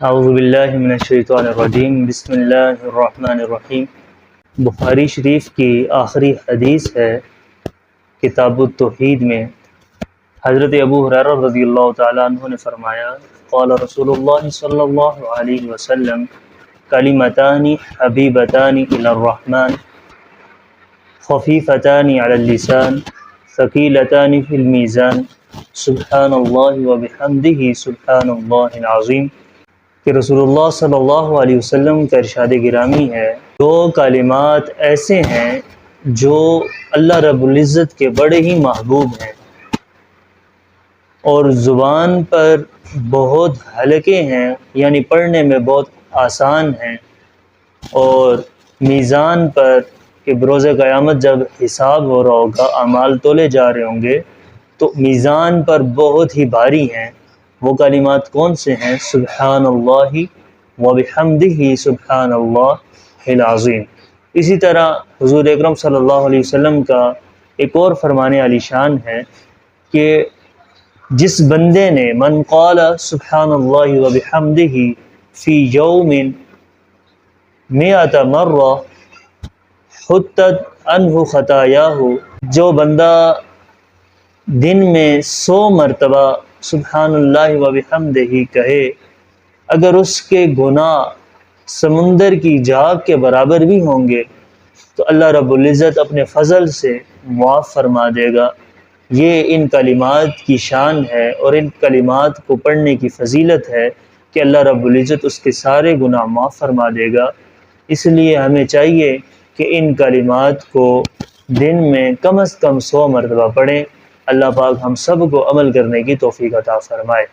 اعوذ باللہ من الشیطان الرجیم، بسم اللہ الرحمن الرحیم۔ بخاری شریف کی آخری حدیث ہے کتاب التوحید میں۔ حضرت ابو ہریرہ رضی اللہ تعالیٰ عنہ نے فرمایا، قال رسول اللہ صلی اللہ علیہ وسلم، کلمتان حبیبتان الی الرحمن خفیفتان علی اللسان ثقیلتان فی المیزان سبحان اللہ وبحمدہ سبحان اللہ العظیم، کہ رسول اللہ صلی اللہ علیہ وسلم کا ارشاد گرامی ہے، دو کلمات ایسے ہیں جو اللہ رب العزت کے بڑے ہی محبوب ہیں اور زبان پر بہت ہلکے ہیں، یعنی پڑھنے میں بہت آسان ہیں، اور میزان پر کہ بروز قیامت جب حساب ہو رہا ہوگا، اعمال تولے جا رہے ہوں گے تو میزان پر بہت ہی بھاری ہیں۔ وہ کلمات کون سے ہیں؟ سبحان اللہ وبحمدہ سبحان اللہ العظیم۔ اسی طرح حضور اکرم صلی اللہ علیہ وسلم کا ایک اور فرمانے علی شان ہے کہ جس بندے نے من قال سبحان اللہ وبحمدہ فی یوم 100 مرہ حطت عنہ خطایاہ، جو بندہ دن میں 100 مرتبہ سبحان اللہ وبحمدہ کہے، اگر اس کے گناہ سمندر کی جھاگ کے برابر بھی ہوں گے تو اللہ رب العزت اپنے فضل سے معاف فرما دے گا۔ یہ ان کلمات کی شان ہے اور ان کلمات کو پڑھنے کی فضیلت ہے کہ اللہ رب العزت اس کے سارے گناہ معاف فرما دے گا۔ اس لیے ہمیں چاہیے کہ ان کلمات کو دن میں کم از کم 100 مرتبہ پڑھیں۔ اللہ پاک ہم سب کو عمل کرنے کی توفیق عطا فرمائے۔